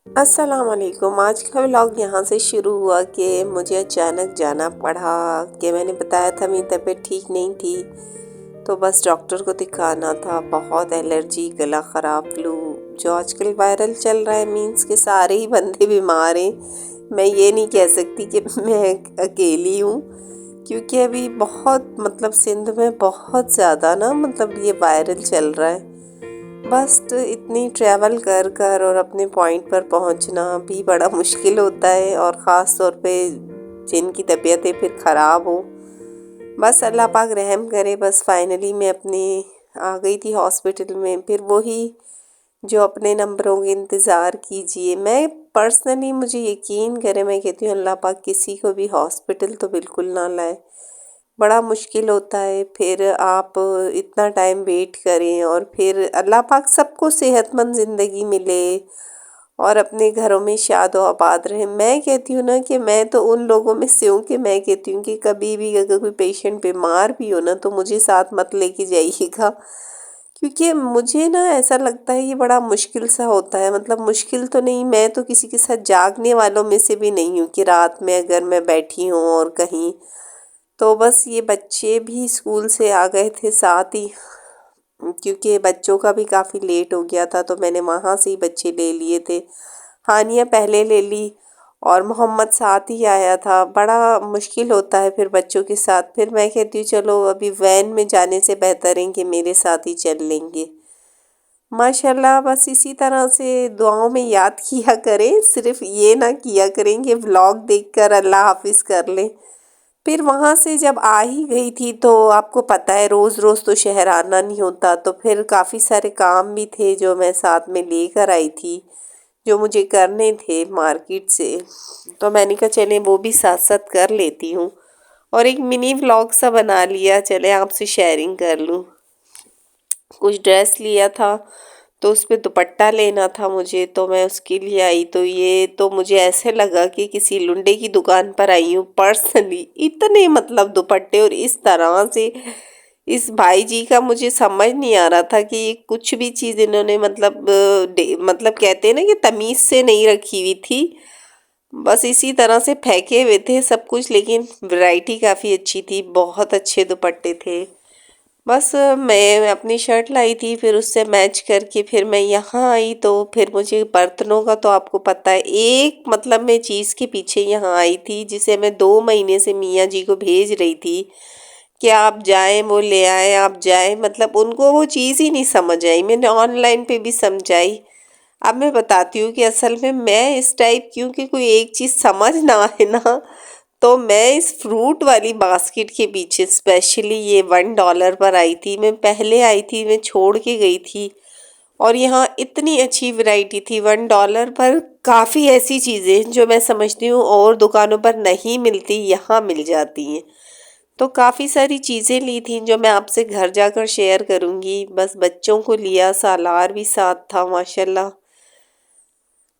अस्सलाम वालेकुम। आज का व्लॉग यहाँ से शुरू हुआ कि मुझे अचानक जाना पड़ा कि मैंने बताया था मेरी तबीयत ठीक नहीं थी, तो बस डॉक्टर को दिखाना था। बहुत एलर्जी, गला ख़राब, फ्लू जो आजकल वायरल चल रहा है, मीन्स के सारे ही बंदे बीमार हैं। मैं ये नहीं कह सकती कि मैं अकेली हूँ, क्योंकि अभी बहुत मतलब सिंध में बहुत ज़्यादा ना मतलब ये वायरल चल रहा है। बस तो इतनी ट्रैवल कर कर और अपने पॉइंट पर पहुंचना भी बड़ा मुश्किल होता है, और ख़ास तौर पे जिनकी तबीयतें फिर ख़राब हो। बस अल्लाह पाक रहम करे। बस फाइनली मैं अपनी आ गई थी हॉस्पिटल में। फिर वही जो अपने नंबरों के इंतज़ार कीजिए। मैं पर्सनली, मुझे यकीन करे, मैं कहती हूँ अल्लाह पाक किसी को भी हॉस्पिटल तो बिल्कुल ना लाए। बड़ा मुश्किल होता है। फिर आप इतना टाइम वेट करें और फिर अल्लाह पाक सबको सेहतमंद ज़िंदगी मिले और अपने घरों में शाद व आबाद रहे। मैं कहती हूँ ना कि मैं तो उन लोगों में से हूँ कि मैं कहती हूँ कि कभी भी अगर कोई पेशेंट बीमार भी हो ना, तो मुझे साथ मत लेके जाइएगा, क्योंकि मुझे ना ऐसा लगता है ये बड़ा मुश्किल सा होता है। मतलब मुश्किल तो नहीं, मैं तो किसी के साथ जागने वालों में से भी नहीं हूँ कि रात में अगर मैं बैठी हूँ और कहीं, तो बस ये बच्चे भी स्कूल से आ गए थे साथ ही, क्योंकि बच्चों का भी काफ़ी लेट हो गया था, तो मैंने वहाँ से ही बच्चे ले लिए थे। हानिया पहले ले ली और मोहम्मद साथ ही आया था। बड़ा मुश्किल होता है फिर बच्चों के साथ। फिर मैं कहती हूँ चलो अभी वैन में जाने से बेहतर है कि मेरे साथ ही चल लेंगे। माशाल्लाह, बस इसी तरह से दुआओं में याद किया करें, सिर्फ ये ना किया करें कि व्लॉग देखकर अल्लाह हाफिज़ कर लें। फिर वहाँ से जब आ ही गई थी, तो आपको पता है रोज़ रोज़ तो शहर आना नहीं होता, तो फिर काफ़ी सारे काम भी थे जो मैं साथ में लेकर आई थी, जो मुझे करने थे मार्केट से। तो मैंने कहा चले वो भी साथ साथ कर लेती हूँ, और एक मिनी व्लॉग सा बना लिया, चले आपसे शेयरिंग कर लूँ। कुछ ड्रेस लिया था, तो उस पे दुपट्टा लेना था मुझे, तो मैं उसके लिए आई। तो ये तो मुझे ऐसे लगा कि किसी लुंडे की दुकान पर आई हूँ पर्सनली। इतने मतलब दुपट्टे, और इस तरह से इस भाई जी का मुझे समझ नहीं आ रहा था कि ये कुछ भी चीज़ इन्होंने मतलब मतलब कहते हैं ना कि तमीज़ से नहीं रखी हुई थी। बस इसी तरह से फेंके हुए थे सब कुछ, लेकिन वैरायटी काफ़ी अच्छी थी, बहुत अच्छे दुपट्टे थे। बस मैं अपनी शर्ट लाई थी, फिर उससे मैच करके फिर मैं यहाँ आई। तो फिर मुझे बर्तनों का तो आपको पता है, एक मतलब मैं चीज़ के पीछे यहाँ आई थी जिसे मैं 2 महीने से मियाँ जी को भेज रही थी कि आप जाएं वो ले आए, आप जाएं, मतलब उनको वो चीज़ ही नहीं समझ आई। मैंने ऑनलाइन पे भी समझाई। अब मैं बताती हूँ कि असल में मैं इस टाइप की हूँ कि कोई एक चीज़ समझ ना आए ना, तो मैं इस फ्रूट वाली बास्केट के पीछे स्पेशली ये $1 पर आई थी। मैं पहले आई थी, मैं छोड़ के गई थी, और यहाँ इतनी अच्छी वैरायटी थी। $1 पर काफ़ी ऐसी चीज़ें जो मैं समझती हूँ और दुकानों पर नहीं मिलती, यहाँ मिल जाती हैं। तो काफ़ी सारी चीज़ें ली थी जो मैं आपसे घर जाकर शेयर करूँगी। बस बच्चों को लिया, सालार भी साथ था माशाल्लाह।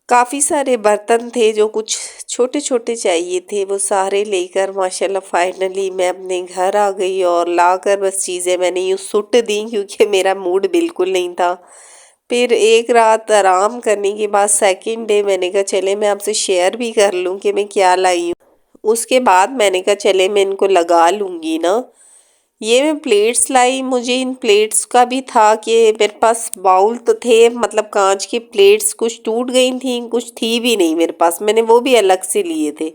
काफ़ी सारे बर्तन थे जो कुछ छोटे छोटे चाहिए थे, वो सारे लेकर माशाल्लाह फाइनली मैं अपने घर आ गई, और लाकर बस चीज़ें मैंने यूँ सुट दी, क्योंकि मेरा मूड बिल्कुल नहीं था। फिर एक रात आराम करने के बाद सेकंड डे मैंने कहा चले मैं आपसे शेयर भी कर लूँ कि मैं क्या लाई हूँ। उसके बाद मैंने कहा चले मैं इनको लगा लूँगी ना। ये मैं प्लेट्स लाई। मुझे इन प्लेट्स का भी था कि मेरे पास बाउल तो थे, मतलब कांच की प्लेट्स कुछ टूट गई थी, कुछ थी भी नहीं मेरे पास, मैंने वो भी अलग से लिए थे।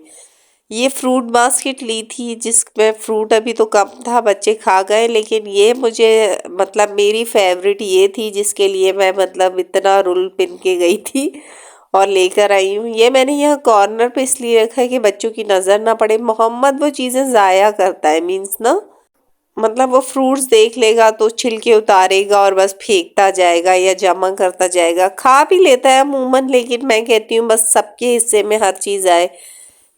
ये फ्रूट बास्केट ली थी जिसमें फ्रूट अभी तो कम था, बच्चे खा गए, लेकिन ये मुझे मतलब मेरी फेवरेट ये थी जिसके लिए मैं मतलब इतना रुल पिन के गई थी और लेकर आई हूँ। ये मैंने यहाँ कॉर्नर पे इसलिए रखा है कि बच्चों की नज़र ना पड़े। मोहम्मद वो चीज़ें ज़ाया करता है, मीन्स ना मतलब वो फ्रूट्स देख लेगा तो छिलके उतारेगा और बस फेंकता जाएगा या जमा करता जाएगा। खा भी लेता है अमूमन, लेकिन मैं कहती हूँ बस सबके हिस्से में हर चीज़ आए।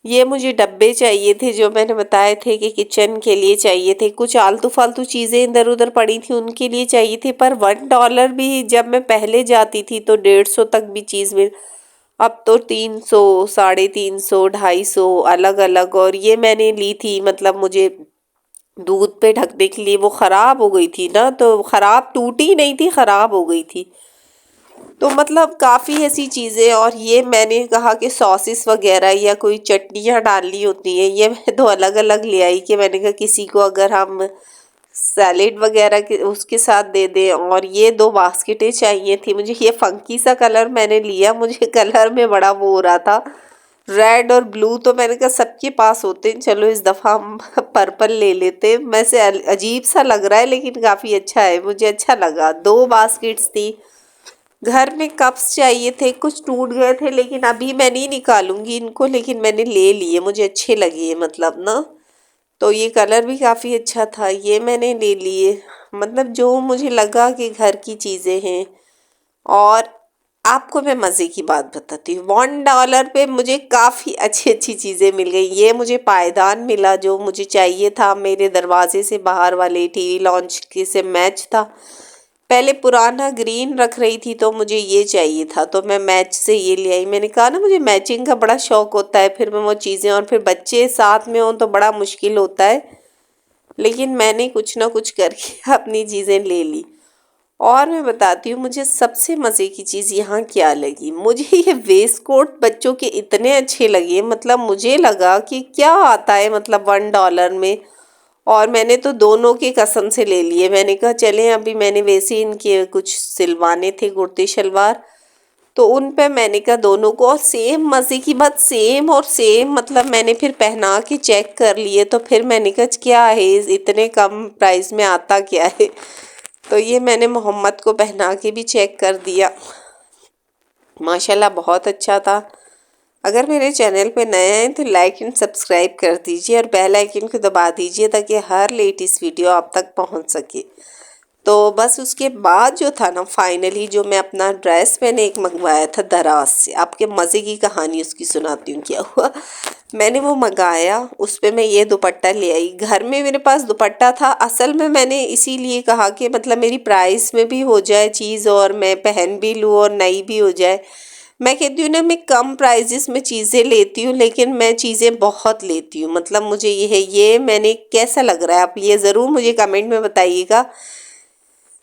ये मुझे डब्बे चाहिए थे जो मैंने बताए थे कि किचन के लिए चाहिए थे। कुछ आलतू फालतू चीज़ें इधर उधर पड़ी थी, उनके लिए चाहिए थे। पर $1 भी, जब मैं पहले जाती थी तो 150 तक भी चीज़ मिल, अब तो 300, 350, 250 अलग अलग। और ये मैंने ली थी मतलब मुझे दूध पे ढकने के लिए, वो ख़राब हो गई थी ना, तो ख़राब टूटी नहीं थी, ख़राब हो गई थी। तो मतलब काफ़ी ऐसी चीज़ें। और ये मैंने कहा कि सॉसेस वगैरह या कोई चटनियाँ डालनी होती हैं, ये मैं तो अलग अलग ले आई कि मैंने कहा किसी को अगर हम सैलेड वगैरह के उसके साथ दे दें। और ये 2 बास्केटें चाहिए थी मुझे। ये फंकी सा कलर मैंने लिया, मुझे कलर में बड़ा वो हो रहा था, रेड और ब्लू। तो मैंने कहा सबके पास होते हैं, चलो इस दफ़ा हम पर्पल ले लेते हैं। मैं से अजीब सा लग रहा है लेकिन काफ़ी अच्छा है, मुझे अच्छा लगा। 2 बास्केट्स थी। घर में कप्स चाहिए थे, कुछ टूट गए थे लेकिन अभी मैं नहीं निकालूंगी इनको, लेकिन मैंने ले लिए, मुझे अच्छे लगे मतलब ना। तो ये कलर भी काफ़ी अच्छा था, ये मैंने ले लिए। मतलब जो मुझे लगा कि घर की चीज़ें हैं। और आपको मैं मज़े की बात बताती हूँ, $1 पे मुझे काफ़ी अच्छी अच्छी चीज़ें मिल गई। ये मुझे पायदान मिला जो मुझे चाहिए था, मेरे दरवाजे से बाहर वाले टीवी लॉन्च के से मैच था। पहले पुराना ग्रीन रख रही थी तो मुझे ये चाहिए था, तो मैं मैच से ये ले आई। मैंने कहा ना मुझे मैचिंग का बड़ा शौक होता है, फिर मैं वो चीज़ें, और फिर बच्चे साथ में हों तो बड़ा मुश्किल होता है। लेकिन मैंने कुछ ना कुछ करके अपनी चीज़ें ले ली। और मैं बताती हूँ मुझे सबसे मज़े की चीज़ यहाँ क्या लगी। मुझे ये वेस्ट कोट बच्चों के इतने अच्छे लगे, मतलब मुझे लगा कि क्या आता है मतलब $1 में। और मैंने तो दोनों की कसम से ले लिए। मैंने कहा चलें, अभी मैंने वैसे इनके कुछ सिलवाने थे कुर्ते शलवार, तो उन पे मैंने कहा दोनों को। और सेम मज़े की बात, सेम और सेम, मतलब मैंने फिर पहना के चेक कर लिए तो फिर मैंने कहा क्या है इतने कम प्राइस में आता क्या है। तो ये मैंने मोहम्मद को पहना के भी चेक कर दिया, माशाल्लाह बहुत अच्छा था। अगर मेरे चैनल पे नए हैं तो लाइक एंड सब्सक्राइब कर दीजिए और बेल आइकन को दबा दीजिए ताकि हर लेटेस्ट वीडियो आप तक पहुंच सके। तो बस उसके बाद जो था ना, फाइनली जो मैं अपना ड्रेस मैंने एक मंगवाया था दराज से, आपके मज़े की कहानी उसकी सुनाती हूँ क्या हुआ। मैंने वो मंगाया, उस पर मैं ये दुपट्टा ले आई। घर में मेरे पास दुपट्टा था, असल में मैंने इसीलिए कहा कि मतलब मेरी प्राइस में भी हो जाए चीज़ और मैं पहन भी लूँ और नई भी हो जाए। मैं कहती हूँ ना, मैं कम प्राइजेस में चीज़ें लेती हूँ लेकिन मैं चीज़ें बहुत लेती हूँ। मतलब मुझे ये है, ये मैंने कैसा लग रहा है आप ये ज़रूर मुझे कमेंट में बताइएगा।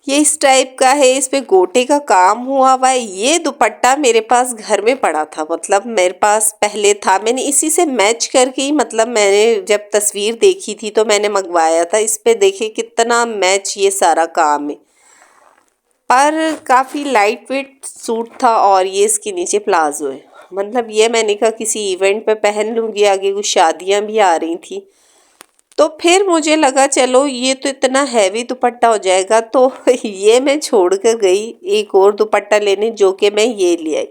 ये इस टाइप का है, इस पे गोटे का काम हुआ हुआ है। ये दुपट्टा मेरे पास घर में पड़ा था, मतलब मेरे पास पहले था, मैंने इसी से मैच करके ही, मतलब मैंने जब तस्वीर देखी थी तो मैंने मंगवाया था। इस पे देखिए कितना मैच, ये सारा काम है। पर काफ़ी लाइट वेट सूट था और ये इसके नीचे प्लाजो है। मतलब ये मैंने कहा किसी इवेंट पे पहन लूँगी, आगे कुछ शादियाँ भी आ रही थी। तो फिर मुझे लगा चलो ये तो इतना हैवी दुपट्टा हो जाएगा, तो ये मैं छोड़ कर गई एक और दुपट्टा लेने, जो कि मैं ये ले आई।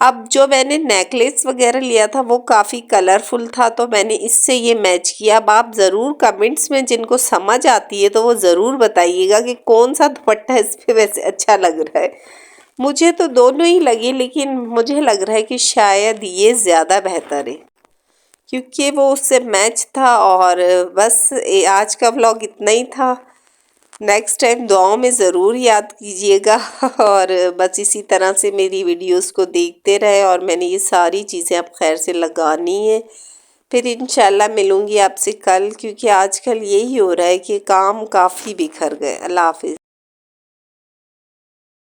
अब जो मैंने नेकलेस वगैरह लिया था वो काफ़ी कलरफुल था, तो मैंने इससे ये मैच किया। अब आप ज़रूर कमेंट्स में जिनको समझ आती है तो वो ज़रूर बताइएगा कि कौन सा दुपट्टा इस पर वैसे अच्छा लग रहा है। मुझे तो दोनों ही लगे लेकिन मुझे लग रहा है कि शायद ये ज़्यादा बेहतर है क्योंकि वो उससे मैच था। और बस आज का व्लॉग इतना ही था। नेक्स्ट टाइम दुआओं में ज़रूर याद कीजिएगा और बस इसी तरह से मेरी वीडियोस को देखते रहे। और मैंने ये सारी चीज़ें अब खैर से लगानी है। फिर इंशाल्लाह मिलूँगी आपसे कल, क्योंकि आजकल यही हो रहा है कि काम काफ़ी बिखर गए। अल्लाह हाफिज़।